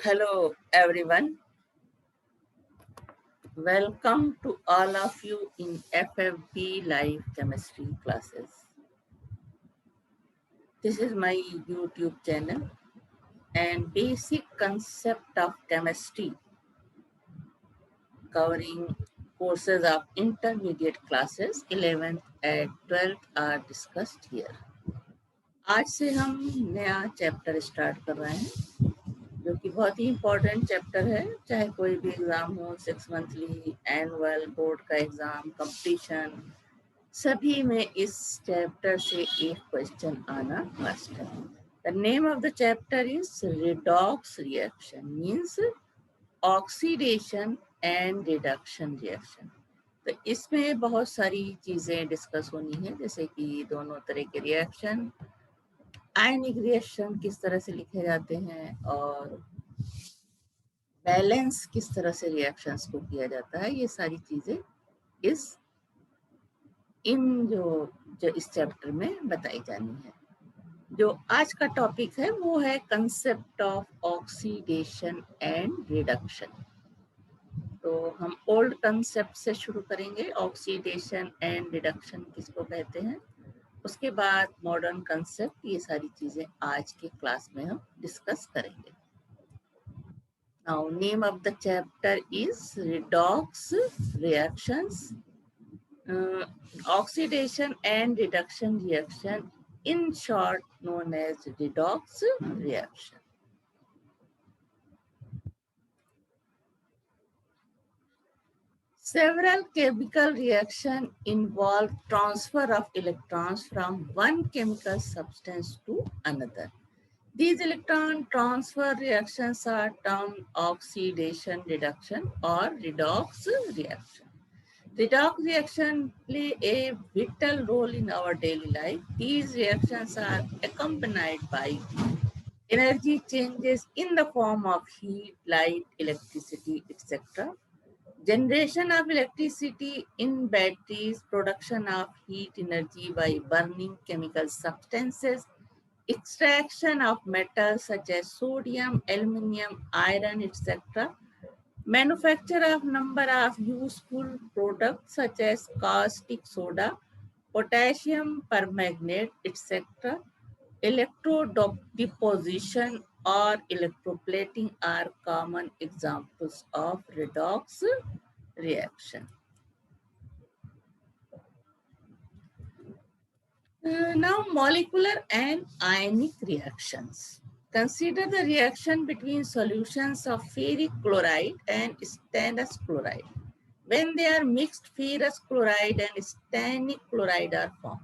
Hello everyone. Welcome to all of you in FFB live chemistry classes. This is my YouTube channel and basic concept of chemistry covering courses of intermediate classes 11th and 12th are discussed here. आज से हम नया chapter start कर रहे हैं जो कि बहुत ही इम्पोर्टेंट चैप्टर है, चाहे कोई भी एग्जाम हो, 6 मंथली, एनुअल, बोर्ड का एग्जाम, कंपटीशन, सभी में इस चैप्टर से एक क्वेश्चन आना मस्ट है। The name of the chapter is redox reaction, means oxidation and reduction reaction. तो इसमें बहुत सारी चीजें डिस्कस होनी है, जैसे कि दोनों तरह के रिएक्शन, आयनिक रिएक्शन किस तरह से लिखे जाते हैं और बैलेंस किस तरह से रिएक्शंस को किया जाता है, ये सारी चीजें जो इस चैप्टर में बताई जानी है। जो आज का टॉपिक है वो है concept of oxidation and reduction. तो हम ओल्ड कंसेप्ट से शुरू करेंगे, ऑक्सीडेशन एंड रिडक्शन किसको कहते हैं, उसके बाद मॉडर्न कंसेप्ट, ये सारी चीजें आज के क्लास में हम डिस्कस करेंगे। Now name of the chapter is redox reactions, oxidation and reduction reaction, in short known as redox reaction. Several chemical reactions involve transfer of electrons from one chemical substance to another. These electron transfer reactions are termed oxidation reduction or redox reaction. Redox reaction play a vital role in our daily life. These reactions are accompanied by energy changes in the form of heat, light, electricity, etc. Generation of electricity in batteries, production of heat energy by burning chemical substances, extraction of metals such as sodium, aluminum, iron, etc. Manufacture of number of useful products such as caustic soda, potassium permanganate, etc. Electrodeposition or electroplating are common examples of redox reaction. Now, molecular and ionic reactions. Consider the reaction between solutions of ferric chloride and stannous chloride. When they are mixed, ferrous chloride and stannic chloride are formed.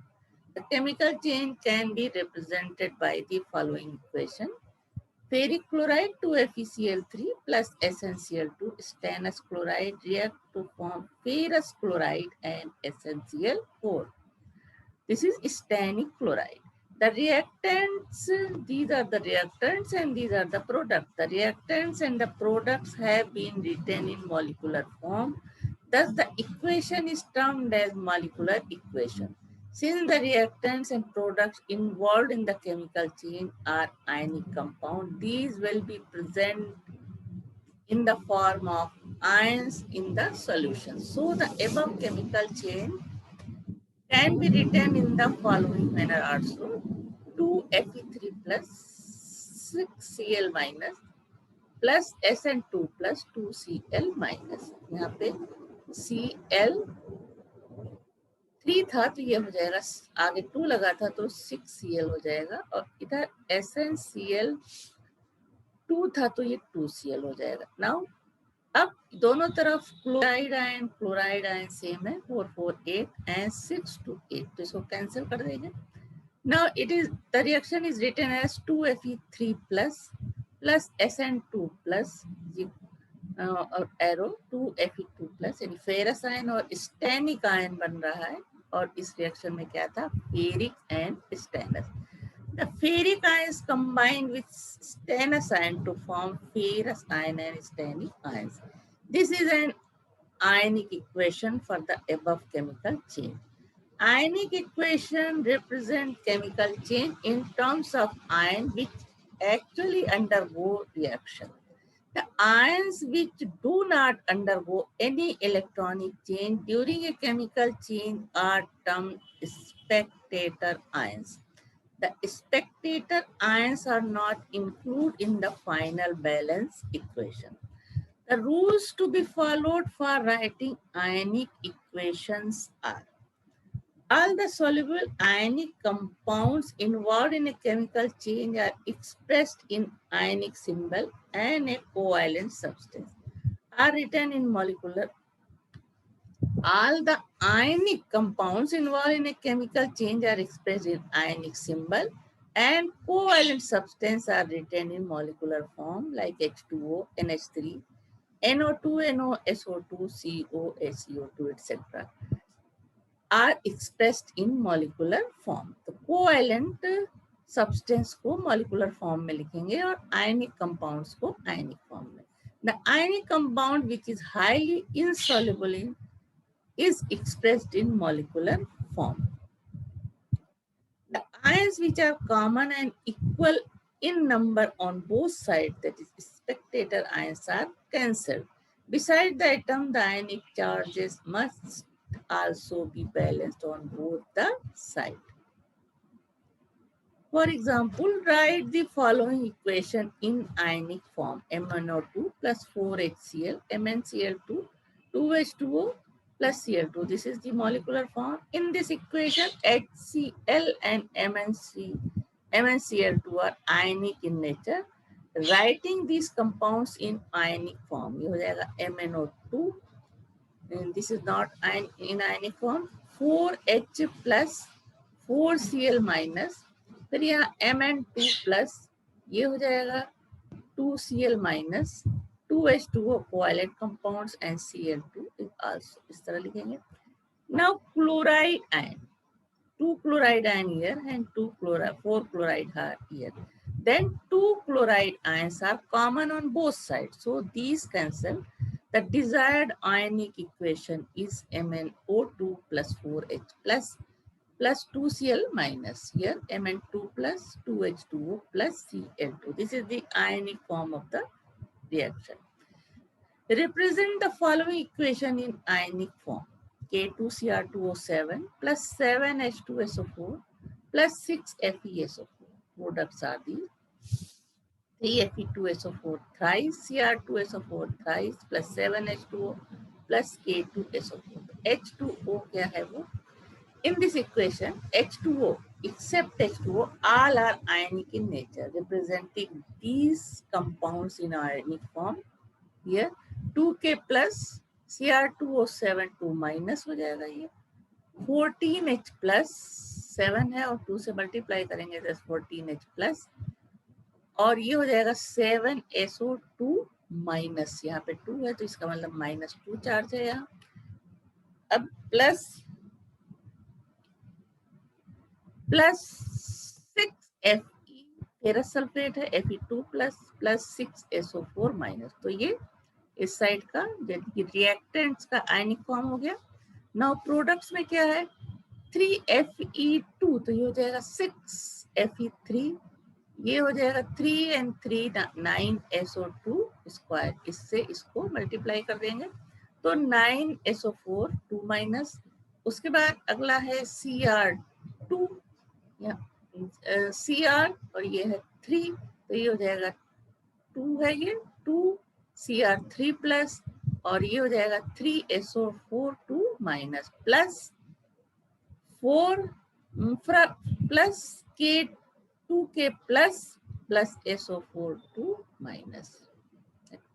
The chemical chain can be represented by the following equation. Ferric chloride 2FeCl3 plus SnCl2 stannous chloride react to form ferrous chloride and SnCl4. This is stannic chloride. The reactants, these are the reactants and these are the products. The reactants and the products have been written in molecular form. Thus, the equation is termed as molecular equation. Since the reactants and products involved in the chemical chain are ionic compound, these will be present in the form of ions in the solution. So, the above chemical chain can be written in the following manner also. 2Fe3 plus 6Cl minus plus Sn2 plus 2Cl minus. यहाँ पे Cl3 था तो ये हो जाएगा, आगे 2 लगा था तो 6Cl हो जाएगा, और इधर SnCl2 था तो ये 2Cl हो जाएगा. नाउ अब दोनों तरफ क्लोराइड आयन सेम है, 4 4 8 एंड 6 2 8, तो इसको कैंसिल कर देंगे. Now it is the reaction is written as 2Fe3 plus Sn2 plus और एरो 2Fe2 प्लस, यानी फेरस आयन और स्टेनिक आयन बन रहा है. और इस रिएक्शन में क्या था, ferric and stannous. The ferric ions combine with stannous ion to form ferrous ion and stannic ions. This is an ionic equation for the above chemical chain. Ionic equation represent chemical chain in terms of ion which actually undergo reaction. The ions which do not undergo any electronic change during a chemical change are termed spectator ions. The spectator ions are not included in the final balance equation. The rules to be followed for writing ionic equations are: all the soluble ionic compounds involved in a chemical change are expressed in ionic symbol, and a covalent substance are written in molecular. All the ionic compounds involved in a chemical change are expressed in ionic symbol, and covalent substance are written in molecular form like H2O, NH3, NO2, NOSO2, CO, SiO2, etc. are expressed in molecular form. तो covalent substance को molecular form में लिखेंगे और ionic compounds को ionic form में. The ionic compound which is highly insoluble in is expressed in molecular form. The ions which are common and equal in number on both sides, that is spectator ions, are cancelled. Beside the atom, the ionic charges must also be balanced on both the sides. For example, write the following equation in ionic form: MnO2 plus 4HCl, MnCl2, 2H2O plus Cl2. This is the molecular form. In this equation, HCl and MnCl2 are ionic in nature. Writing these compounds in ionic form, ये हो जाएगा MnO2, and this is not in ionic form, 4H plus 4Cl minus, फिर यहाँ Mn2 plus ये हो जाएगा 2Cl minus, 2H2O covalent compounds and Cl2 is also, इस तरह लिखेंगे. Now chloride ion, 2 chloride ion here and 4 chloride here. Then 2 chloride ions are common on both sides, so these cancel. The desired ionic equation is MnO2 plus 4H plus 2Cl minus, here Mn2 plus 2H2O plus Cl2. This is the ionic form of the reaction. Represent the following equation in ionic form: K2Cr2O7 plus 7H2SO4 plus 6FeSO4. Products are these: 3Fe2SO4 thrice, Cr2SO4 thrice plus 7H2O plus K2SO4. H2O क्या है वो? In this equation, H2O, except H2O, all are ionic in nature, representing these compounds in ionic form. Here, 2K plus Cr2O7 2 minus हो जाएगा ये, 14H plus 7 है और 2 से multiply करेंगे तो 14H plus, और ये हो जाएगा 7SO2 माइनस, यहाँ पे 2 है तो इसका मतलब -2 चार्ज है यहाँ. अब प्लस 6Fe फेरस सल्फेट है, Fe2 प्लस 6SO4 माइनस. तो ये इस साइड का रिएक्टेंट्स का आयनिक फॉर्म हो गया. नाउ प्रोडक्ट्स में क्या है? 3Fe2, तो ये हो जाएगा 6Fe3, ये हो जाएगा 3 and 3 9SO2 स्क्वायर. इससे इसको मल्टीप्लाई कर देंगे तो 9SO4 2 माइनस. उसके बाद अगला है Cr2, Cr और ये है 3, तो ये हो जाएगा 2 है, ये 2Cr3 प्लस, और ये हो जाएगा 3SO4 2 minus plus 4 plus K2K plus SO4 2 minus.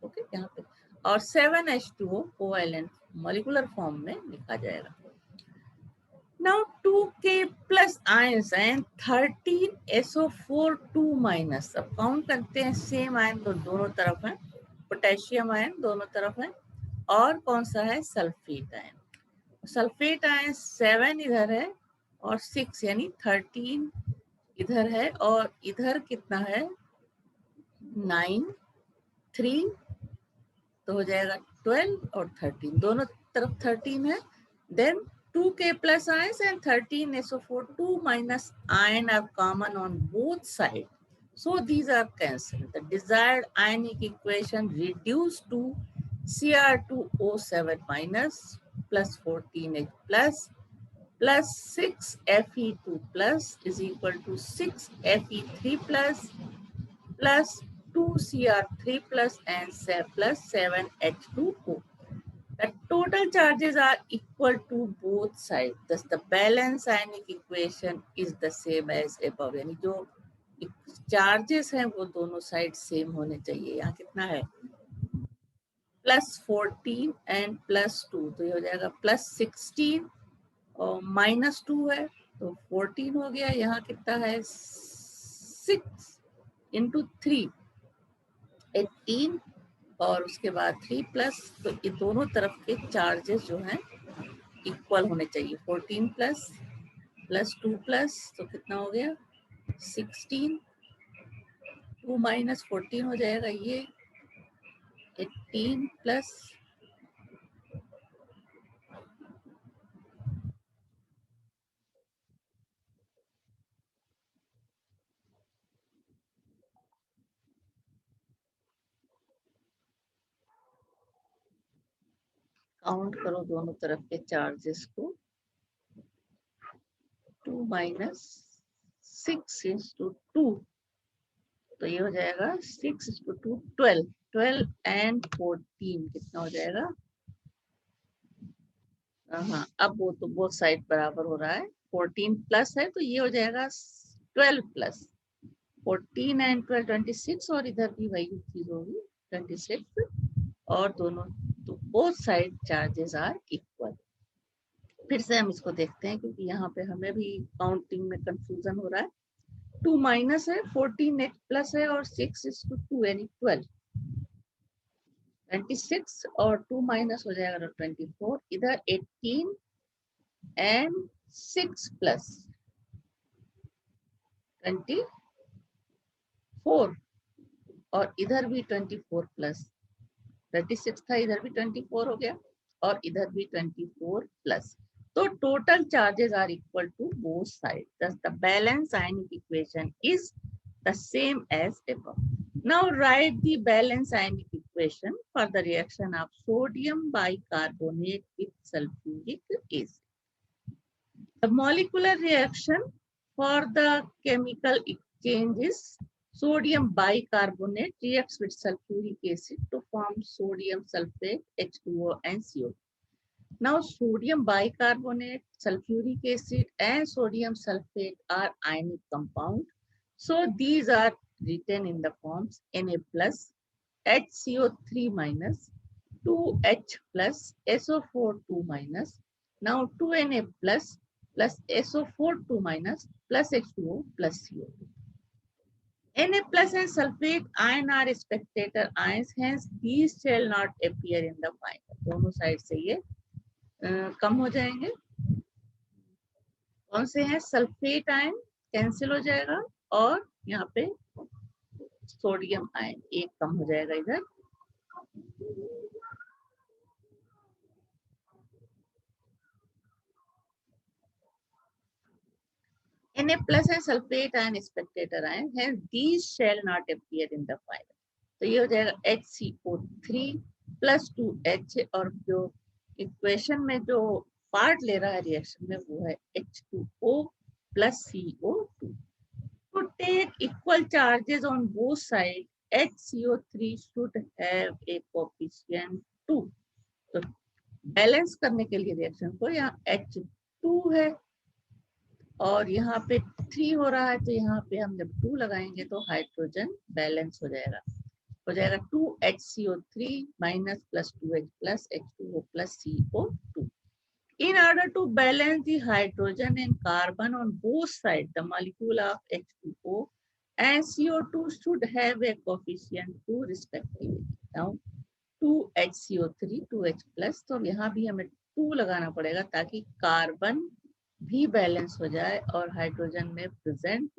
Okay, यहाँ पे और 7H2O कोवैलेंट मॉलिक्यूलर फॉर्म में लिखा जाएगा. Now 2K plus ions and 13SO4 2 minus. अब काउंट करते हैं. सेम आयन तो दोनों तरफ है, पोटेशियम आयन दोनों तरफ है, और कौन सा है? Sulphate ion. सल्फेट आयन 7 इधर है और 6 यानी 13 इधर है, और इधर कितना है? 9 3, तो हो जाएगा 12 और 13, दोनों तरफ 13 है. Then 2K plus ions and 13SO4 2 minus ion are common on both sides. So these are cancelled. The desired ionic equation reduced to Cr2O7 minus plus 14H plus 6Fe2 plus is equal to 6Fe3 plus 2Cr3 plus and plus 7H2O. The total charges are equal to both sides. Thus the balance ionic equation is the same as above. यानी जो charges हैं वो दोनों side same होने चाहिए. यहाँ कितना है +14 एंड +2, तो ये हो जाएगा +16 और -2 है तो 14 हो गया. यहाँ कितना है 6 × 3 18 और उसके बाद 3 प्लस, तो ये दोनों तरफ के चार्जेस जो हैं इक्वल होने चाहिए. 14 प्लस +2 प्लस तो कितना हो गया 16, 2 - 14 हो जाएगा ये 18 प्लस काउंट करो दोनों तरफ के चार्जेस को. 2 - 6 × 2 तो ये हो जाएगा 6 × 2 12. 12 एंड 14 कितना हो जाएगा. हाँ अब वो तो बोथ साइड बराबर हो रहा है. 14 प्लस है तो ये हो जाएगा 12 प्लस 14 एंड 12 26 और इधर भी वही चीज होगी 26 और दोनों तो both side charges are equal. फिर से हम इसको देखते हैं क्योंकि यहाँ पे हमें भी काउंटिंग में कंफ्यूजन हो रहा है. 2 माइनस है 14 नेट प्लस है और 6 × 2 यानी 12 26 और 2 माइनस हो जाएगा 24. इधर 18 एंड 6 प्लस 24 और इधर भी 24 प्लस 36 था, इधर भी 24 हो गया और इधर भी 24 प्लस. तो total charges are equal to both side. Thus the balance ionic equation is the same as above. Now write the balance ionic equation for the reaction of sodium bicarbonate with sulfuric acid. The molecular reaction for the chemical exchange is sodium bicarbonate reacts with sulfuric acid to form sodium sulfate H2O and CO2. Now sodium bicarbonate, sulfuric acid and sodium sulfate are ionic compound. So these are written in the forms Na plus HCO3 minus 2H plus SO4 2 minus. Now 2Na plus SO4 2 minus plus H2O plus CO2. Na plus and sulfate ion are spectator ions, hence these shall not appear in the final. दोनों side से ये कम हो जाएंगे. कौन से हैं sulphate ion cancel हो जाएगा और यहाँ पे सोडियम आयन एक कम हो जाएगा इधर. Na plus and sulfate ion spectator ion, hence these shall not appear in the final. तो ये हो जाएगा HCO3 plus 2H और जो इक्वेशन में जो पार्ट ले रहा है रिएक्शन में वो है H2O plus CO2. To take equal charges on both sides, HCO3 should have a coefficient 2. तो बैलेंस करने के लिए रिएक्शन को यहाँ H2 है और यहाँ पे 3 हो रहा है तो यहाँ पे हम जब 2 लगाएंगे तो हाइड्रोजन बैलेंस हो जाएगा. 2HCO3 minus plus 2H plus H2O plus CO2. In order to balance the hydrogen and carbon on both sides, the molecule of H2O and CO2 should have a coefficient 2 respectively. Now 2HCO3 2H plus, तो यहाँ भी हमें 2 लगाना पड़ेगा ताकि carbon भी balance हो जाए और हाइड्रोजन में प्रेजेंट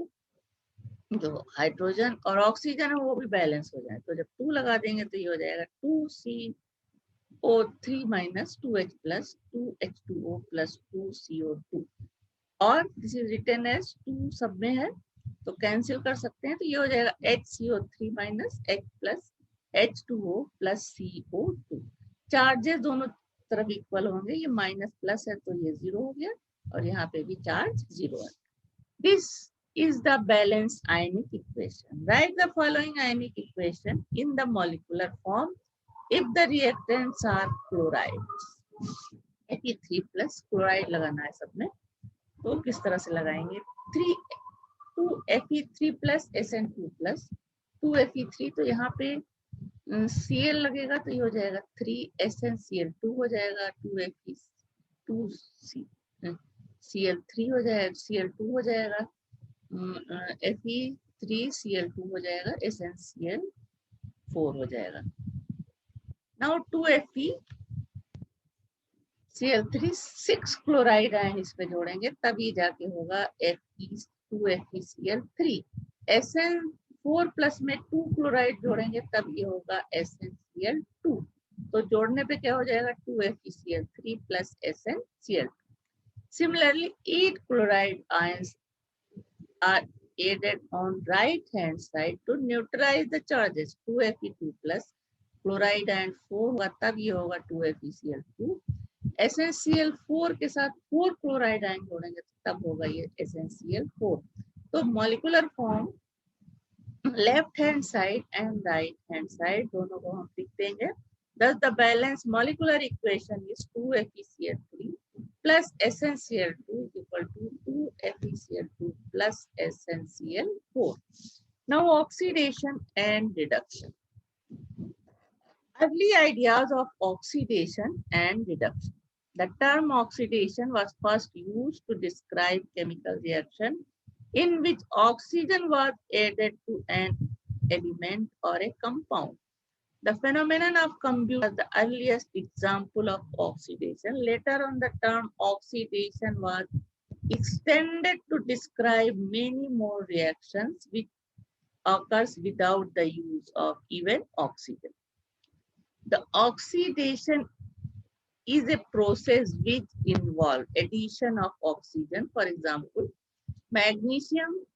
जो हाइड्रोजन और ऑक्सीजन है वो भी बैलेंस हो जाए. तो जब 2 लगा देंगे तो ये हो जाएगा 2CO3 minus 2H plus 2H2O plus 2CO2 और दिस इज रिटन एज 2 सब में है तो कैंसिल कर सकते हैं, तो ये हो जाएगा HCO3 minus H plus H2O plus CO2। Charges दोनों तरफ इक्वल होंगे, ये माइनस प्लस है तो ये 0 हो गया और यहाँ पे भी चार्ज 0 है। This is the balanced ionic equation. Write the following ionic equation in the molecular form if the reactants are chlorides. Fe3 plus chloride लगाना है सबने, तो किस तरह से लगाएंगे? 2Fe3 plus SN2 plus 2Fe3, तो यहाँ पे Cl लगेगा तो ये हो जाएगा 3SnCl2 हो जाएगा, 2Fe2Cl3 हो जाएगा, Cl2 हो जाएगा, Fe3Cl2 हो जाएगा, SnCl4 हो जाएगा। नाउ 2FeCl3 6 क्लोराइड आयन इस पे जोड़ेंगे तभी जाके होगा Fe2FeCl3। SN4 प्लस में 2 क्लोराइड जोड़ेंगे तब ये होगा SnCl2। तो जोड़ने पे क्या हो जाएगा? 2FeCl3 plus SnCl2। Similarly, 8 chloride ions are added on right hand side to neutralize the charges 2Fe2 plus chloride and 4 होगा तब ये होगा 2FeCl2। SnCl4 के साथ 4 क्लोराइड आयन जोड़ेंगे तब होगा ये SnCl4। तो molecular form left hand side and right hand side दोनों को हम लिख देंगे। Thus the balanced molecular equation is 2FeCl3 plus SnCl2 is equal to 2FeCl2 plus SnCl4. Now oxidation and reduction. Early ideas of oxidation and reduction. The term oxidation was first used to describe chemical reaction in which oxygen was added to an element or a compound. The phenomenon of combustion was the earliest example of oxidation. Later on, the term oxidation was extended to describe many more reactions which occurs without the use of even oxygen. The oxidation is a process which involves addition of oxygen. For example, magnesium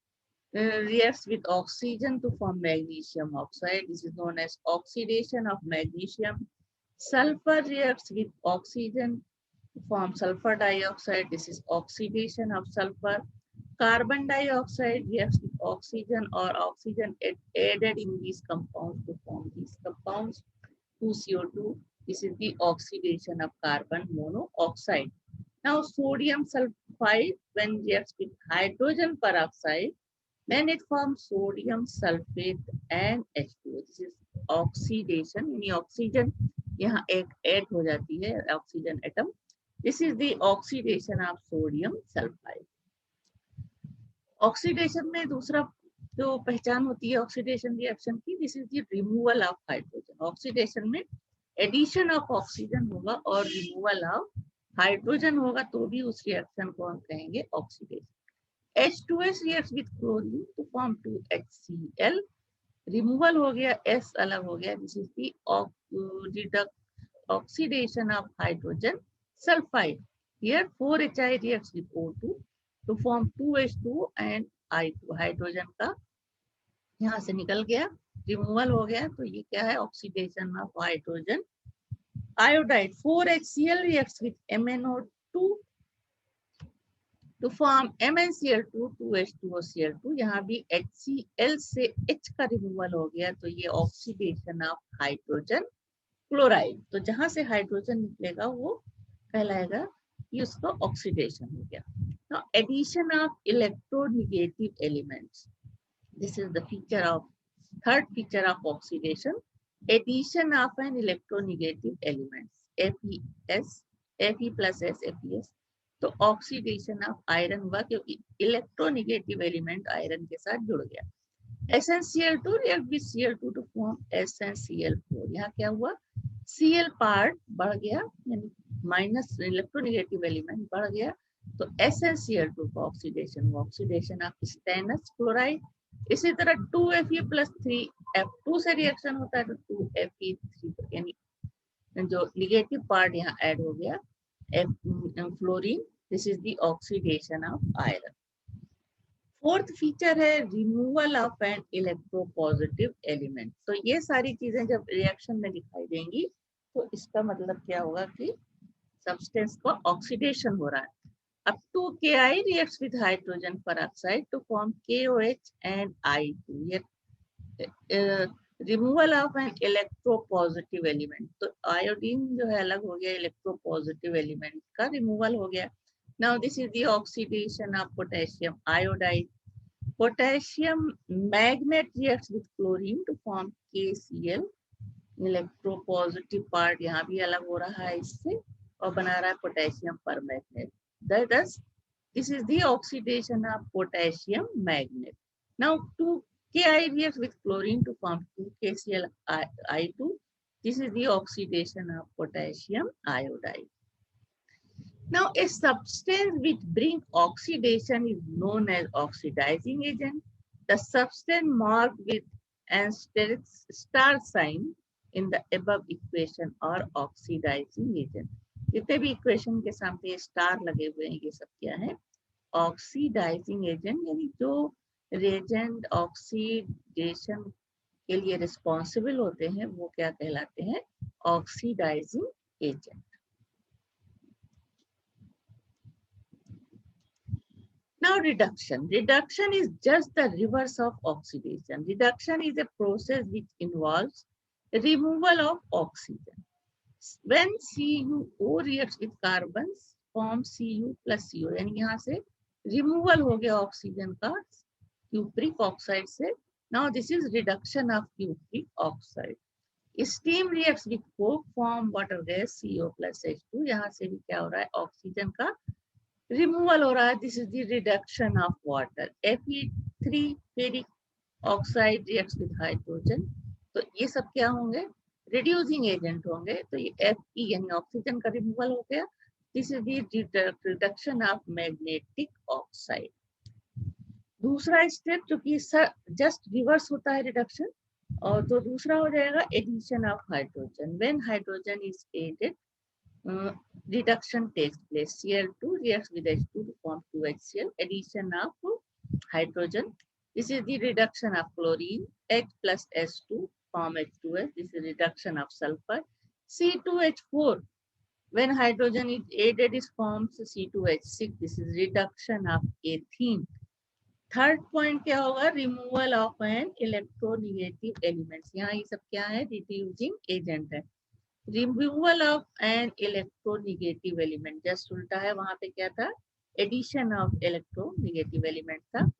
reacts with oxygen to form magnesium oxide. This is known as oxidation of magnesium. Sulfur reacts with oxygen to form sulfur dioxide. This is oxidation of sulfur. Carbon dioxide reacts with oxygen or oxygen added in these compounds to form these compounds. 2CO2. This is the oxidation of carbon monoxide. Now sodium sulfide when reacts with hydrogen peroxide, then it forms sodium sulfate and H2O. This is oxidation. यानी oxygen यहाँ एक add हो जाती है oxygen atom. This is the oxidation of sodium sulfide. Oxidation में दूसरा जो पहचान होती है ऑक्सीडेशन रिएक्शन की, this is the removal of hydrogen. Oxidation में एडिशन ऑफ ऑक्सीजन होगा और रिमूवल ऑफ हाइड्रोजन होगा तो भी उस रिएक्शन को हम कहेंगे oxidation. H2S reacts with chlorine to form 2HCl. Removal हो गया, S अलग हो गया, this is the oxidation of hydrogen sulfide. Here 4HI reacts with O2 to form 2H2 and I2. Hydrogen का यहाँ से निकल गया, रिमूवल हो गया, तो ये क्या है? Oxidation of hydrogen iodide. 4HCl reacts with MnO2 to form MnCl2 2H2OCl2. यहाँ भी HCl से H का रिमूवल हो गया, तो ये ऑक्सीडेशन ऑफ हाइड्रोजन क्लोराइड। तो जहां से हाइड्रोजन निकलेगा वो कहलाएगा कि उसको ऑक्सीडेशन हो गया। Now addition of electronegative elements. This is the feature of third feature of oxidation. Addition of an electronegative elements. Fe plus S, FeS. तो ऑक्सीडेशन ऑफ आयरन हुआ क्योंकि इलेक्ट्रोनेगेटिव एलिमेंट आयरन के साथ जुड़ गया। SnCl2 react with Cl2 to form SnCl4. यहाँ क्या हुआ? Cl पार्ट बढ़ गया, यानी माइनस इलेक्ट्रोनेगेटिव एलिमेंट बढ़ गया, तो SnCl2 का ऑक्सीडेशन हुआ, ऑक्सीडेशन ऑफ स्टेनस क्लोराइड। इसी तरह 2Fe plus 3F2 से रिएक्शन होता है तो 2Fe3, यानी जो निगेटिव पार्ट यहाँ ऐड हो गया fluorine. This is the oxidation of iron. Fourth feature है removal of an electropositive element. तो ये सारी चीजें जब रिएक्शन में दिखाई देंगी तो इसका मतलब क्या होगा कि सब्सटेंस का ऑक्सीडेशन हो रहा है। अब 2Ki reacts with hydrogen peroxide to form KOH and I2। ये removal of an electropositive element. तो आयोडीन जो है अलग हो गया, इलेक्ट्रोपॉजिटिव एलिमेंट का रिमूवल हो गया। Now this is the oxidation of potassium iodide. Potassium magnet reacts with chlorine to form KCl। Electropositive part यहाँ भी अलग हो रहा है इससे और बना रहा है पोटेशियम पर magnet. Thus, this is the oxidation of potassium magnet. Now, 2Ki reacts with chlorine to form 2KClI2. This is the oxidation of potassium iodide. Now, a substance which brings oxidation is known as oxidizing agent. The substance marked with an star sign in the above equation or oxidizing agent. जितने भी equation के सामने star लगे हुए हैं ये सब क्या है? ऑक्सीडाइजिंग एजेंट, यानी जो रिएजेंट ऑक्सीडेशन के लिए रिस्पॉन्सिबल होते हैं वो क्या कहलाते हैं? Oxidizing agent. Now reduction. Reduction is just the reverse of oxidation. Reduction is a process which involves removal of oxygen. When CuO reacts with carbons, form Cu plus CO, यानी यहाँ से removal हो गया ऑक्सीजन का cupric oxide से. Now this is reduction of cupric oxide. Steam reacts with coke, form water gas CO plus H2. यहाँ से भी क्या हो रहा है? ऑक्सीजन का रिमूवल हो रहा है। This is the reduction of water. Fe3 ferric oxide reacts with hydrogen. तो ये सब क्या होंगे? रिड्यूसिंग एजेंट होंगे। तो ये Fe यानी ऑक्सीजन का रिमूवल हो गया। This is the reduction of magnetic oxide. दूसरा स्टेप जो कि जस्ट रिवर्स होता है रिडक्शन, और तो दूसरा हो जाएगा addition of hydrogen. When hydrogen is added, reduction takes place. Cl2 reacts with H2 to form 2HCl. Addition of hydrogen. This is the reduction of chlorine. H plus H2 form H2S. This is reduction of sulfur. C2H4. When hydrogen is added, it forms C2H6. This is reduction of ethene. Third point क्या होगा? Removal of an electronegative elements. यहाँ ये सब क्या है? Reducing agent है। Removal of an electronegative element, just उल्टा है। वहां पे क्या था? एडिशन ऑफ इलेक्ट्रोनेगेटिव एलिमेंट था।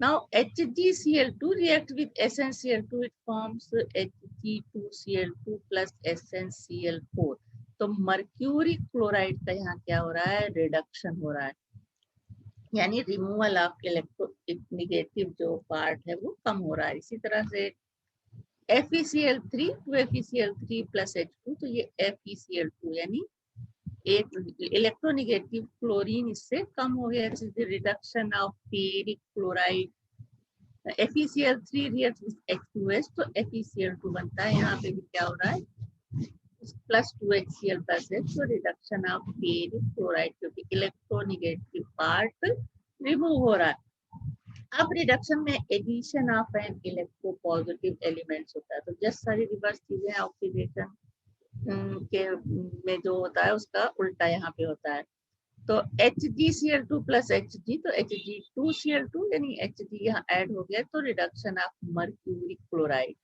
Now HgCl2 react with SnCl2, it forms Hg2Cl2 plus SnCl4। तो मर्क्यूरी क्लोराइड का यहाँ क्या हो रहा है? रिडक्शन हो रहा है, यानी रिमूवल ऑफ इलेक्ट्रोनेगेटिव जो पार्ट है वो कम हो रहा है। इसी तरह से FeCl3 to FeCl3 plus H2, तो ये FeCl2 यानी एक इलेक्ट्रोनेगेटिव क्लोरीन इससे कम हो गया। Reduction of ferric chloride. FeCl3 reacts with H2S, तो FeCl2 बनता है। यहाँ पे भी क्या हो रहा है? प्लस 2HCl plus H, तो रिडक्शन ऑफ फेरिक क्लोराइड, क्योंकि इलेक्ट्रोनेगेटिव पार्ट रिमूव हो रहा है। अब रिडक्शन में addition of an electropositive elements होता है। तो जस्ट सारी रिवर्स चीजें ऑक्सीडेशन के में जो होता है उसका उल्टा यहाँ पे होता है। तो HgCl2 plus Hg, तो Hg2Cl2 यानी Hg यहाँ ऐड हो गया तो reduction of mercury chloride.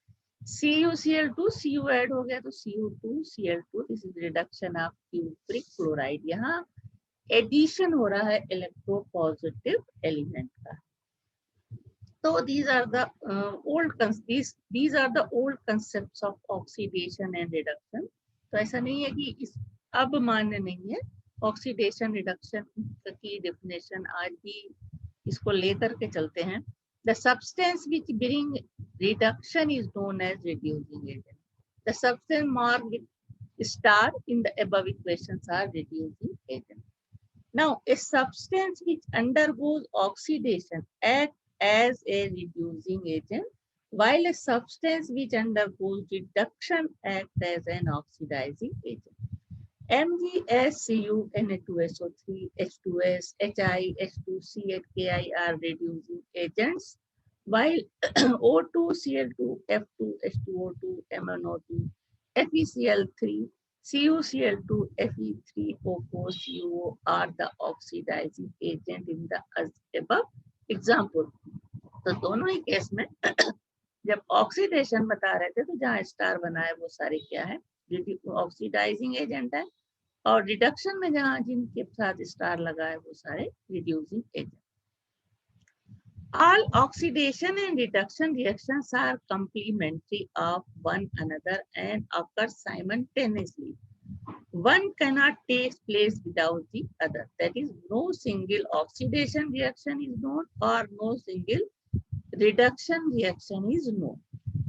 CuCl2 Cu add हो गया तो Cu2Cl2, this is reduction of cupric chloride. यहाँ एडिशन हो रहा है इलेक्ट्रोपॉजिटिव एलिमेंट का। So these are the old concepts of oxidation and reduction. तो ऐसा नहीं है कि इस अब मान्य नहीं है। ऑक्सीडेशन रिडक्शन की डेफिनेशन आज भी इसको लेकर के चलते हैं। The substance which bring reduction is known as reducing agent. The substance marked with star in the above equations are reducing agent. Now, a substance which undergoes oxidation acts as a reducing agent, while a substance which undergoes reduction acts as an oxidizing agent. MgSCu Na2SO3 H2S Hi H2CH Ki are reducing agents, while O2 Cl2 F2 H2O2 MnO2 FeCl3 CuCl2 Fe3O4 CO are the oxidizing agent in the above example. तो दोनों ही case में जब oxidation बता रहे थे तो जहाँ star बना है वो सारे क्या है, ऑक्सीडाइजिंग एजेंट है, और रिडक्शन में जहाँ जिनके साथ स्टार लगा है वो सारे reducing agent. All oxidation and reduction reactions are complementary of one another and occur simultaneously. One cannot take place without the other. That is, no single oxidation reaction is known or no single reduction reaction is known.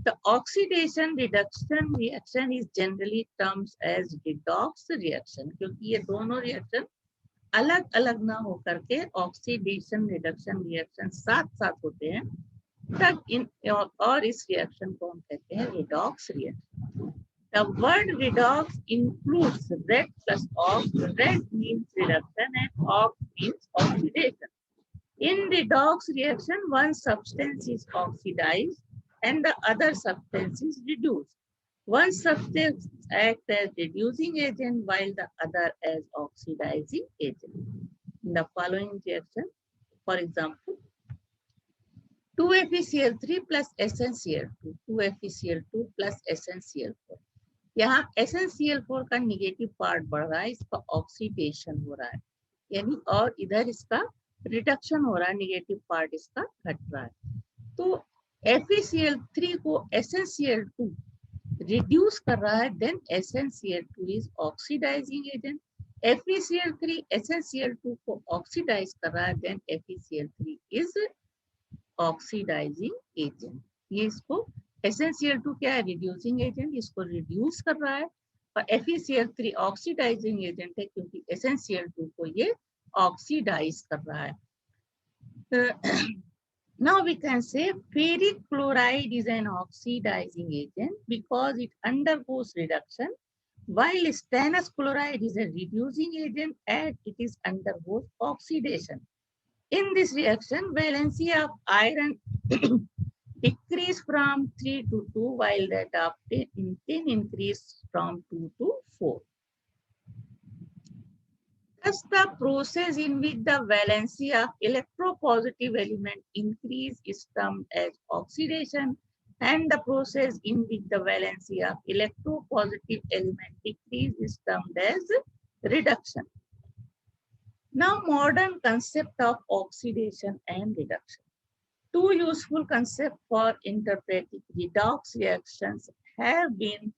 The oxidation reduction reaction is generally termed as redox reaction, क्योंकि ये दोनों reaction अलग अलग ना हो करके oxidation reduction reaction साथ साथ होते हैं, तब इन और इस रिएक्शन को हम कहते हैं redox reaction. The word redox includes red plus ox. Red means reduction and ox means oxidation. In redox reaction, one substance is oxidized and the other substance is reduced. One substance acts as reducing agent while the other as oxidizing agent. In the following reaction, for example, 2FeCl3 plus SnCl2, 2FeCl2 plus SnCl4. यहाँ SnCl4 का negative part बढ़ रहा है, इसका oxidation हो रहा है, यानी और इधर इसका रिडक्शन हो रहा है, निगेटिव पार्ट इसका घट रहा है. तो FeCl3 को SnCl2 रिड्यूस कर रहा है, then SnCl2 is oxidizing agent. FeCl3 SnCl2 को ऑक्सीडाइज कर रहा है, then FeCl3 is oxidizing agent. ये इसको SnCl2 क्या है, रिड्यूसिंग एजेंट, इसको रिड्यूस कर रहा है, और FeCl3 ऑक्सीडाइजिंग एजेंट है क्योंकि SnCl2 को ये ऑक्सीडाइज कर रहा है. Now we can say ferric chloride is an oxidizing agent because it undergoes reduction, while stannous chloride is a reducing agent and it is undergoes oxidation. In this reaction, valency of iron decrease from 3 to 2, while that of tin increase from 2 to 4. Thus, the process in which the valency of electropositive element increase is termed as oxidation, and the process in which the valency of electropositive element decrease is termed as reduction. Now, modern concept of oxidation and reduction. Two useful concepts for interpreting redox reactions have been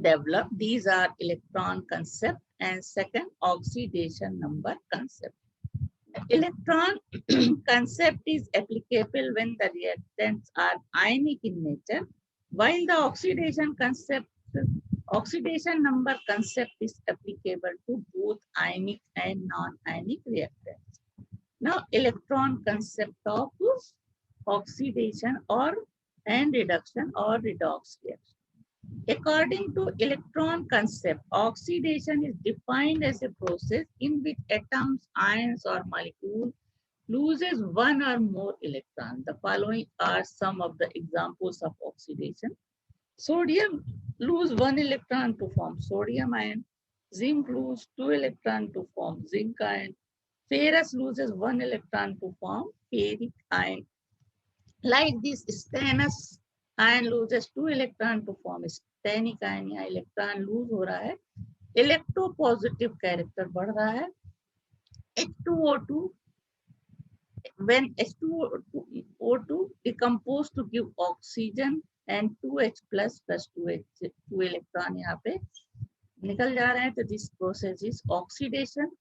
developed. These are electron concept and second oxidation number concept. The electron concept is applicable when the reactants are ionic in nature, while the oxidation number concept is applicable to both ionic and non-ionic reactants. Now, electron concept of oxidation and reduction or redox reaction. According to electron concept, oxidation is defined as a process in which atoms, ions, or molecules loses one or more electrons. The following are some of the examples of oxidation. Sodium loses 1 electron to form sodium ion. Zinc loses 2 electrons to form zinc ion. Ferrous loses 1 electron to form ferric ion. Like this, stannous ion loses 2 electron to form stanic ion. यहाँ electron lose हो रहा है, electropositive character बढ़ रहा है. H2O2, when H2O2 decompose to give oxygen and 2H plus 2 electron यहाँ पे निकल जा रहे हैं, तो this process is oxidation.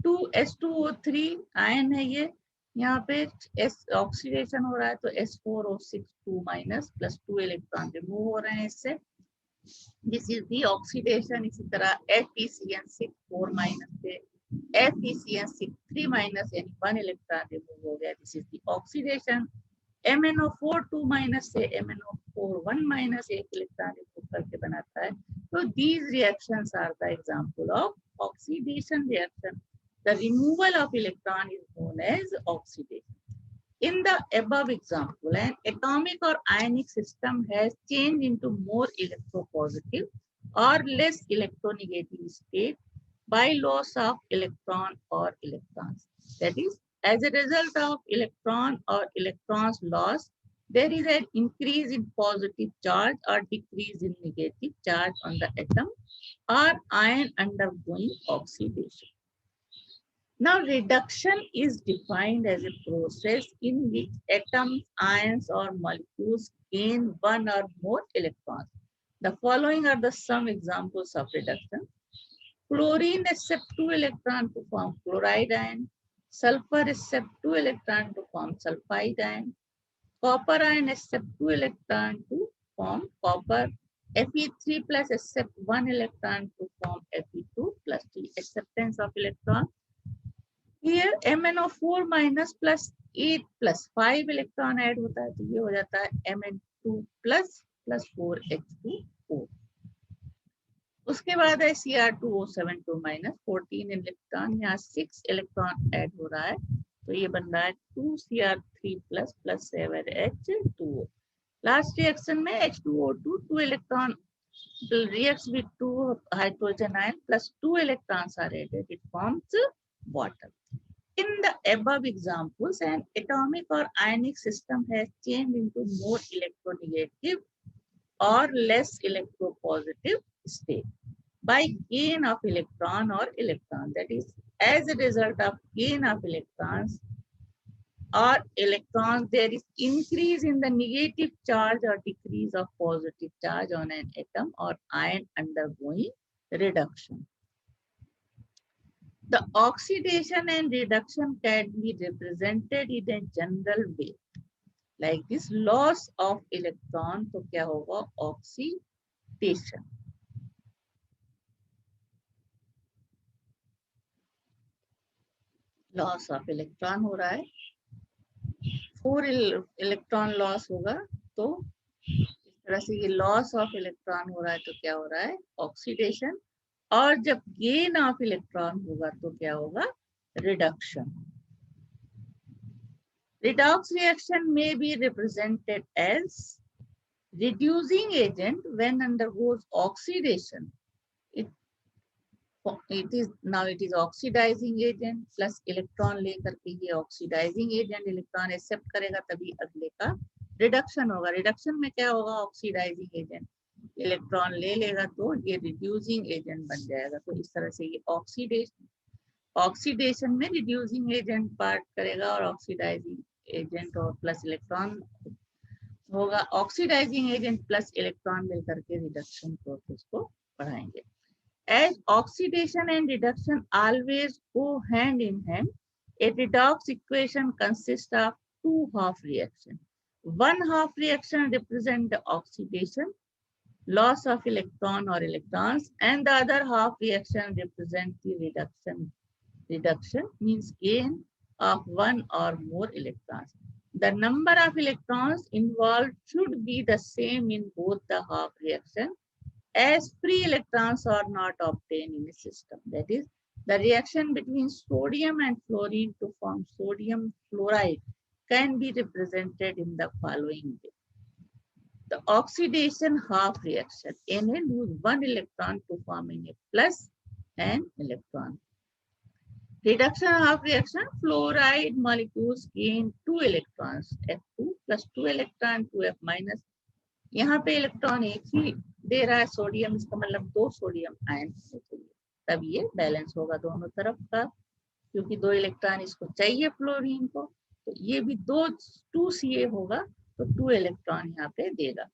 2H2O3 ion है, ये यहाँ पे ऑक्सीडेशन हो रहा है, तो S4O6 2 minus plus 2 electron remove हो रहे हैं इससे. This is the oxidation. इसी तरह FeCN6 4 माइनस से FeCN6 3 माइनस यानी 1 इलेक्ट्रॉन रिमूव हो गया. This is the oxidation. MnO4 2 minus से MnO4 1 माइनस 1 इलेक्ट्रॉन रिमूव करके बनाता है, तो So these reactions are the example of oxidation reaction. The removal of electron is known as oxidation. In the above example, an atomic or ionic system has changed into more electropositive or less electronegative state by loss of electron or electrons. That is, as a result of electron or electrons loss, there is an increase in positive charge or decrease in negative charge on the atom or ion undergoing oxidation. Now, reduction is defined as a process in which atoms, ions, or molecules gain one or more electrons. The following are the some examples of reduction. Chlorine accepts 2 electrons to form chloride ion. Sulfur accepts 2 electrons to form sulfide ion. Copper ion accepts 2 electrons to form copper. Fe3 plus accepts 1 electron to form Fe2 plus 3 acceptance of electron. Here MnO4 minus plus 8 plus 5 electron add होता है तो ये हो जाता है Mn2 plus plus 4H2O. उसके बाद है Cr2O72 minus 14 इलेक्ट्रॉन, यहाँ 6 इलेक्ट्रॉन ऐड हो रहा है तो ये बन रहा है 2Cr3 plus plus 7H2O. Last reaction में H2O2 2 electron reacts with 2 hydrogen ion plus 2 electrons are added. It forms water. In the above examples, an atomic or ionic system has changed into more electronegative or less electropositive state by gain of electron or electron. That is, as a result of gain of electrons or electrons, there is increase in the negative charge or decrease of positive charge on an atom or ion undergoing reduction. The oxidation and reduction can be represented in a general way. Like this, loss of electron, तो क्या होगा? Oxidation. Loss of electron हो रहा है. 4 electron loss होगा तो इस तरह से ये लॉस ऑफ इलेक्ट्रॉन हो रहा है तो क्या हो रहा है? ऑक्सीडेशन. और जब गेन ऑफ इलेक्ट्रॉन होगा तो क्या होगा? Reduction. Redox reaction may be represented as reducing agent when undergoes oxidation. It is oxidizing agent plus electron लेकर के ये oxidizing agent electron accept करेगा तभी अगले का reduction होगा. Reduction में क्या होगा? Oxidizing agent इलेक्ट्रॉन ले लेगा तो ये रिड्यूसिंग एजेंट बन जाएगा. तो इस तरह से ये ऑक्सीडेशन में रिड्यूसिंग एजेंट पार्ट करेगा और ऑक्सीडाइजिंग एजेंट और प्लस इलेक्ट्रॉन होगा. ऑक्सीडाइजिंग एजेंट प्लस इलेक्ट्रॉन मिलकर के रिडक्शन प्रोसेस को बढ़ाएंगे. As oxidation and reduction always go hand in hand, a redox equation consists of two half reactions. One half reaction represents the oxidation, loss of electron or electrons, and the other half reaction represents the reduction. Reduction means gain of one or more electrons. The number of electrons involved should be the same in both the half reaction, as free electrons are not obtained in a system. That is, the reaction between sodium and fluorine to form sodium fluoride can be represented in the following way. The oxidation half reaction, Na lose 1 electron to form Na plus an electron. Reduction half reaction, fluoride molecules gain 2 electrons, F2 plus 2 electron, 2F minus. यहाँ पे electron एक ही दे रहा है sodium, इसका मतलब 2 sodium ion होने चाहिए तब ये बैलेंस होगा दोनों तरफ का, क्योंकि 2 इलेक्ट्रॉन इसको चाहिए फ्लोरीन को, तो ये भी 2 Ca होगा तो 2 इलेक्ट्रॉन यहाँ पे देगा.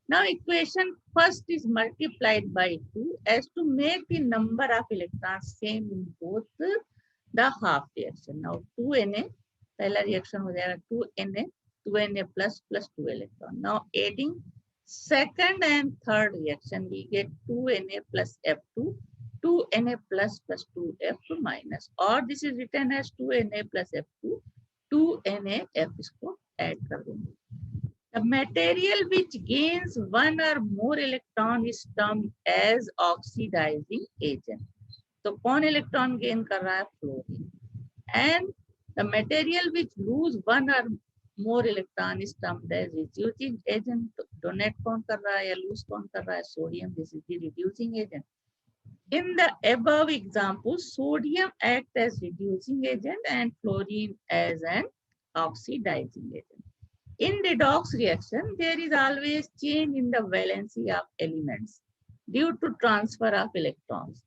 Now equation first is multiplied by 2 as to make the number of electrons same in both the half reaction. Now 2Na पहला रिएक्शन हो जाएगा 2Na 2Na plus plus 2 electron. Now adding second and third reaction, we get 2Na plus F2, 2Na plus plus 2F minus, or this is written as 2Na plus F2, 2NaF इसको add कर देंगे. The material which gains one or more electron is termed as oxidizing agent. तो कौन electron gain कर रहा है? Fluorine. And the material which lose one or more electron is termed as reducing agent. Donate कौन कर रहा है या lose कौन कर रहा है? Sodium. This is the reducing agent. In the above example, sodium acts as reducing agent and fluorine as an oxidizing agent. In redox reaction, there is always change in the valency of elements due to transfer of electrons.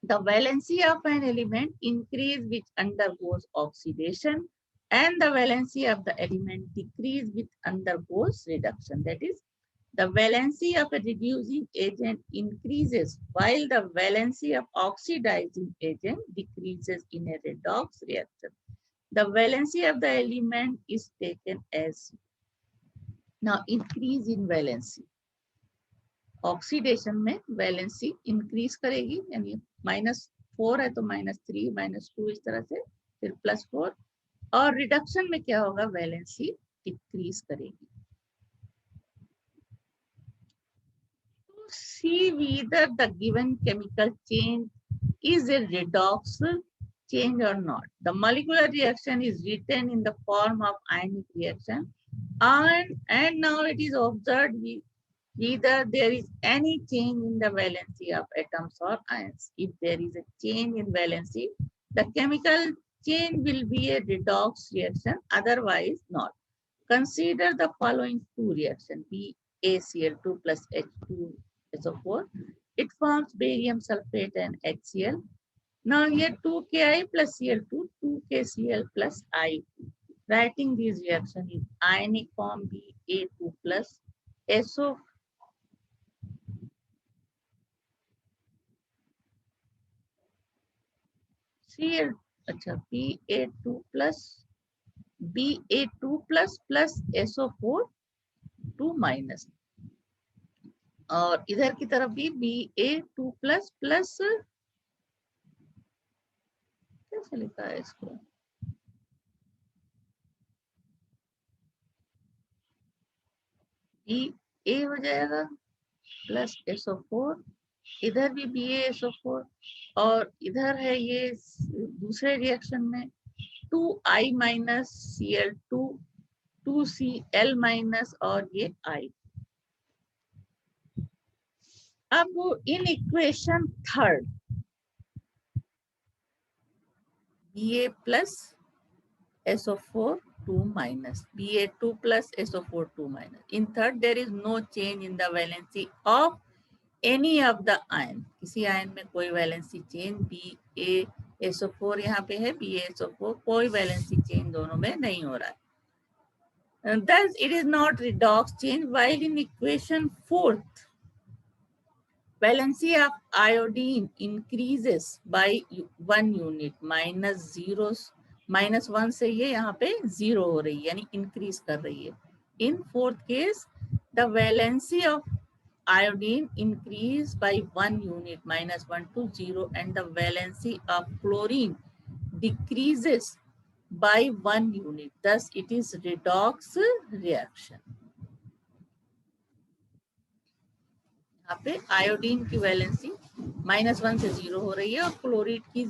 The valency of an element increase which undergoes oxidation, and the valency of the element decrease which undergoes reduction. That is, the valency of a reducing agent increases while the valency of oxidizing agent decreases in a redox reaction. The valency of the element is taken as now increase in valency. Oxidation में valency increase करेगी, यानी -4 है तो -3, -2 इस तरह से, फिर +4, और रिडक्शन में क्या होगा? वैलेंसी डिक्रीज करेगी. See whether the given chemical change is a redox change or not. The molecular reaction is written in the form of ionic reaction, and now it is observed whether there is any change in the valency of atoms or ions. If there is a change in valency, the chemical change will be a redox reaction, otherwise not. Consider the following two reactions: BaCl2 plus H2SO4. It forms barium sulfate and HCl. Now here 2Ki plus Cl2, 2KCl plus I. Writing these reactions in ionic form, Ba2 plus SO4. Cl, अच्छा Ba2 plus SO4 2 minus, और इधर की तरफ भी Ba2 plus कैसे लिखा है इसको? Ba हो जाएगा प्लस SO4, इधर भी BaSO4, और इधर है ये दूसरे रिएक्शन में 2I minus Cl2, 2Cl minus, और ये I. अब in equation third, Ba plus SO4 2 minus, Ba2 plus SO4 2 minus. In third, there is no change in the valency of any of the ion. किसी ion में कोई valency change, BaSO4 यहाँ पे है, BaSO4, कोई valency change दोनों में नहीं हो रहा है. And thus it is not redox change. While in equation fourth, valency of iodine increases by 1 unit, -1 से ये यहाँ पे 0 हो रही है, यानी इंक्रीज कर रही है. In fourth case, the valency of iodine increase by 1 unit, -1 to 0, and the valency of chlorine decreases by 1 unit. Thus, it is redox reaction. यहाँ पे आयोडीन की वैलेंसी -1 से 0 हो रही है, और क्लोरीन की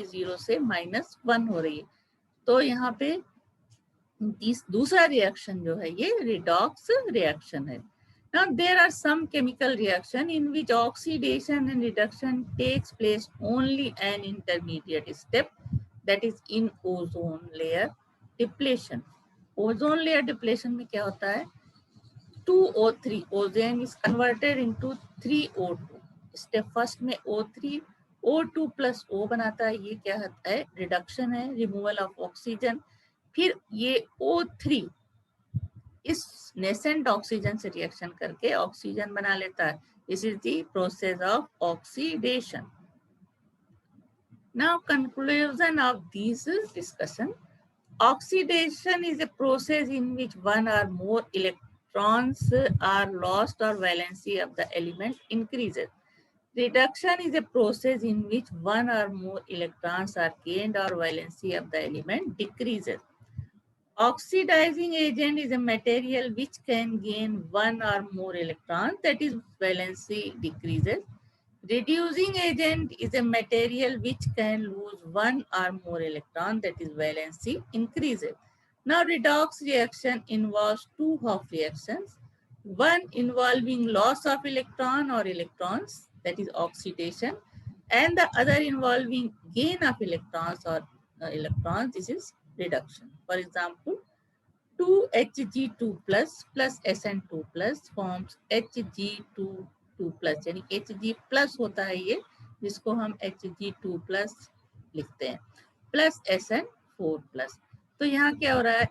0 से -1 हो रही है. तो यहाँ पे दूसरा रिएक्शन जो है ये रिडॉक्स रिएक्शन है. Now there are some chemical reaction in which oxidation and reduction takes place only an intermediate step, that is in ozone layer depletion. Ozone layer depletion में क्या होता है? 2O3, ozone is converted into 3O2. Step first में O3 O2 plus O बनाता है, ये क्या है? रिडक्शन है, रिमूवल ऑफ ऑक्सीजन. फिर ये O3 इस नेसेंट ऑक्सीजन से रिएक्शन करके ऑक्सीजन बना लेता है. This is the process of oxidation. Now conclusion of this discussion. Oxidation is a process in which one or more electrons are lost or valency of the element increases. Reduction is a process in which one or more electrons are gained or valency of the element decreases. Oxidizing agent is a material which can gain one or more electrons, that is valency decreases. Reducing agent is a material which can lose one or more electron, that is valency increases. Now redox reaction involves two half reactions, one involving loss of electron or electrons, that is oxidation, and the other involving gain of electrons or electrons, this is reduction. For example, 2Hg2 plus Sn2 plus forms Hg2 2 plus, यानी Hg plus होता है ये, जिसको हम Hg2 plus लिखते हैं, plus Sn4 plus. तो यहाँ क्या हो रहा है,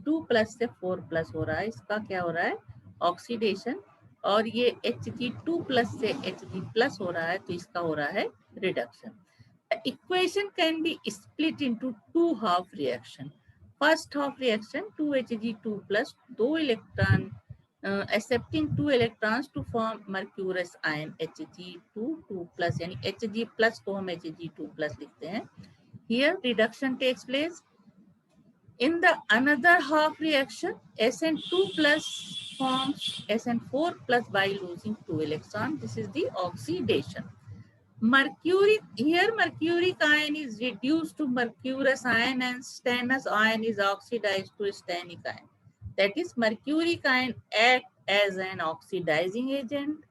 2 प्लस से 4 प्लस हो रहा है, इसका क्या हो रहा है, ऑक्सीडेशन, और ये Hg2 प्लस से Hg प्लस हो रहा है, तो इसका हो रहा है reduction. Equation can be split into two half reaction. First half reaction 2Hg2 plus 2 electron accepting 2 electrons to form mercurous ion Hg2 2 plus, यानी Hg plus को हम Hg2 plus लिखते हैं. Here reduction takes place. In the another half reaction, Sn2 plus forms Sn4 plus by losing 2 electrons. This is the oxidation. Mercury, here mercuric ion is reduced to mercurous ion and stannous ion is oxidized to stannic ion. That is, mercuric ion act as an oxidizing agent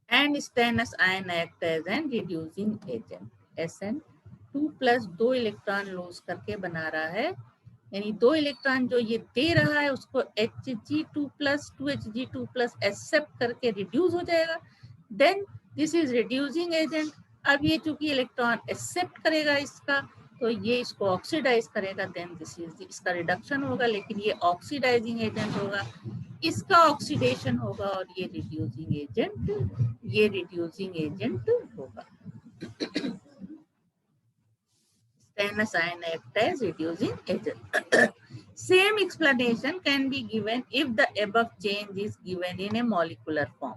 and stannous ion act as an reducing agent. Sn2 plus 2 electron lose करके बना रहा है, यानी 2 electron जो ये दे रहा है उसको Hg2 plus 2Hg2 plus accept करके रिड्यूस हो जाएगा. Then this is reducing agent. अब ये चूंकि इलेक्ट्रॉन एक्सेप्ट करेगा इसका, तो ये इसको ऑक्सीडाइज करेगा, देन दिस इज इसका रिडक्शन होगा, लेकिन ये ऑक्सीडाइजिंग एजेंट होगा, इसका ऑक्सीडेशन होगा, और ये रिड्यूसिंग एजेंट होगा. Stannous ion act as reducing agent. Same explanation can be given if the above change is given in a molecular form.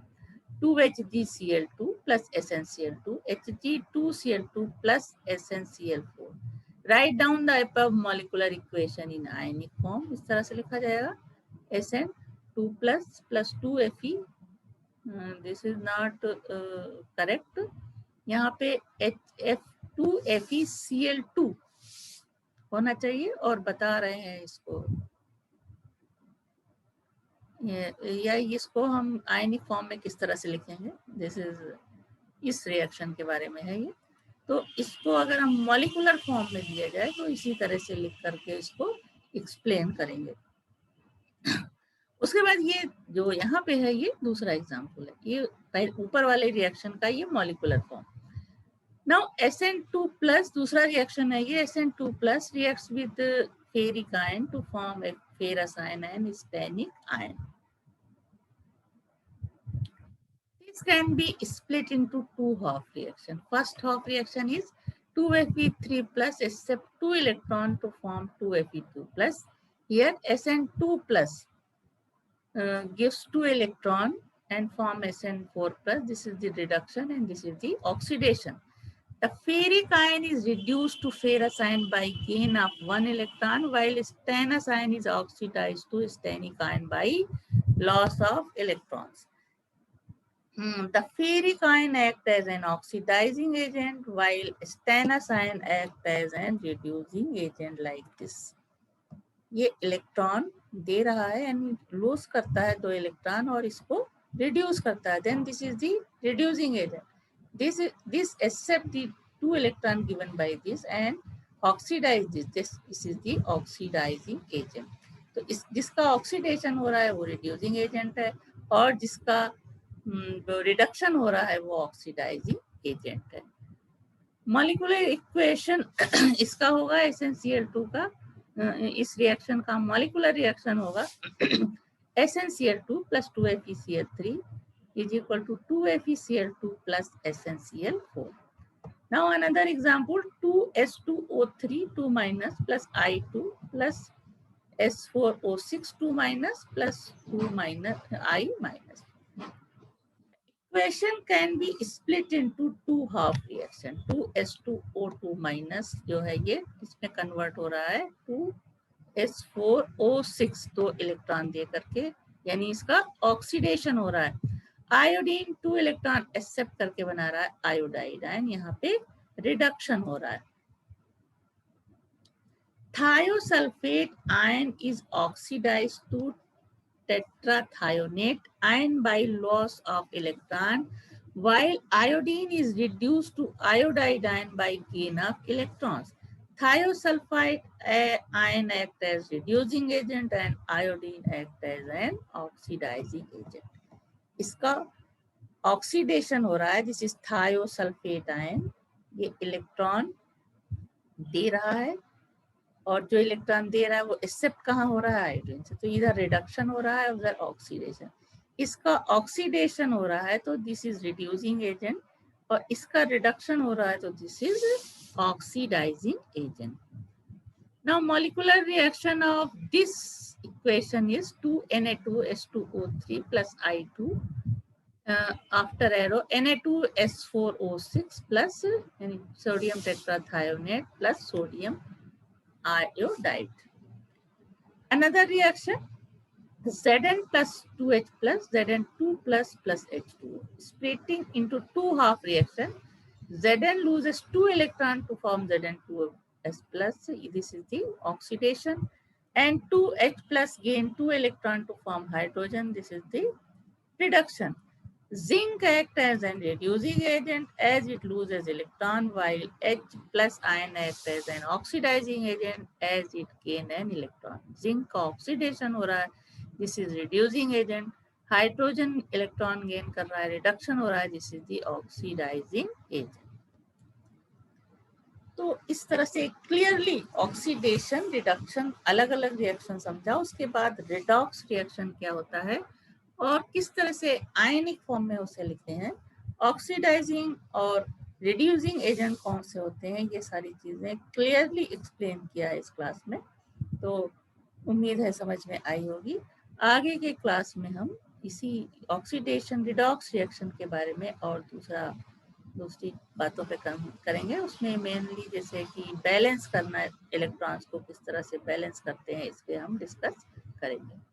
2HgCl2 plus SnCl2, Hg2Cl2 plus SnCl4. Write down the above molecular equation in ionic form. इस तरह से लिखा जाएगा, Sn2 plus 2Fe. This is not correct. यहाँ पे F2FeCl2 होना चाहिए, और बता रहे हैं इसको, या इसको हम आयनिक फॉर्म में किस तरह से लिखेंगे. दिस इज इस रिएक्शन के बारे में है ये. तो इसको अगर हम मॉलिकुलर फॉर्म में दिया जाए तो इसी तरह से लिख करके इसको एक्सप्लेन करेंगे. उसके बाद ये जो यहाँ पे है ये दूसरा एग्जाम्पल है, ये ऊपर वाले रिएक्शन का ये molecular form. Now Sn2 plus दूसरा रिएक्शन है ये, Sn2 plus reacts with ferric ion to form a ferrous ion and stannic ion. This can be split into two half reaction. First half reaction is 2Fe3 plus accept 2 electron to form 2Fe2 plus. Here Sn2 plus gives 2 electron and form Sn4 plus. This is the reduction and this is the oxidation. The ferric ion is reduced to ferrous ion by gain of 1 electron, while stannous ion is oxidized to stannic ion by loss of electrons. The ferric ion acts as an oxidizing agent, while stannous ion acts as an reducing agent like this. ये electron दे रहा है यानी loose करता है 2 electron और इसको reduce करता है. Then this is the reducing agent. This accept the 2 electron given by this and oxidize this. This is the oxidizing agent. तो इस जिसका ऑक्सीडेशन हो रहा है वो रिड्यूसिंग एजेंट है, और जिसका रिडक्शन हो रहा है वो ऑक्सीडाइजिंग एजेंट है. मॉलिक्यूलर इक्वेशन इसका होगा SnCl2 का, इस रिएक्शन का मॉलिक्यूलर रिएक्शन होगा SnCl2 plus 2FeCl3 is equal to 2FeCl2 plus SnCl4. Now another example, 2S2O3 2 minus plus I2 plus S4O6 2 minus plus 2 minus I minus. Equation can be split into two half reaction. 2S2O2 minus जो है ये इसमें convert हो रहा है to H2S4O6 2 electron दे करके, यानी इसका ऑक्सीडेशन हो रहा है। आयोडीन 2 इलेक्ट्रॉन एक्सेप्ट करके बना रहा है आयोडाइड आयन, यहाँ पे रिडक्शन हो रहा है। Thiosulfate ion is oxidized to tetrathionate ion by loss of electron, while iodine is reduced to iodide ion by gain of electrons. Thiosulfite ion act as reducing agent and iodine act as an oxidizing agent. इसका oxidation हो रहा है, this is thiosulphate ion, ये electron दे रहा है और जो electron दे रहा है वो एक्सेप्ट कहाँ हो रहा है, आयोडीन से, तो इधर रिडक्शन हो रहा है, उधर ऑक्सीडेशन। इसका ऑक्सीडेशन हो रहा है तो दिस इज रिड्यूसिंग एजेंट, और इसका रिडक्शन हो रहा है तो this is oxidizing agent. Now molecular reaction of this equation is 2Na2H2O3 plus I2 after arrow Na2S4O6 plus sodium tetrathionate plus sodium iodide. Another reaction, Zn plus 2H plus Zn2 plus H2O, splitting into two half reaction. Zn loses 2 electron to form Zn2S plus, this is the oxidation, and 2H plus gain 2 electron to form hydrogen, this is the reduction. Zinc acts as an reducing agent as it loses electron, while H plus ion acts as an oxidizing agent as it gains an electron. Zinc का oxidation हो रहा है, this is reducing agent. Hydrogen electron gain कर रहा है, reduction हो रहा है, this is the oxidizing agent. तो इस तरह से क्लियरली ऑक्सीडेशन रिडक्शन अलग अलग रिएक्शन समझा। उसके बाद रिडॉक्स रिएक्शन क्या होता है और किस तरह से आयनिक फॉर्म में उसे लिखते हैं, ऑक्सीडाइजिंग और रिड्यूसिंग एजेंट कौन से होते हैं, ये सारी चीजें क्लियरली एक्सप्लेन किया है इस क्लास में। तो उम्मीद है समझ में आई होगी। आगे के क्लास में हम इसी ऑक्सीडेशन रिडॉक्स रिएक्शन के बारे में और दूसरी बातों पे काम करेंगे। उसमें मेनली जैसे कि बैलेंस करना, इलेक्ट्रॉन्स को किस तरह से बैलेंस करते हैं, इस पे हम डिस्कस करेंगे।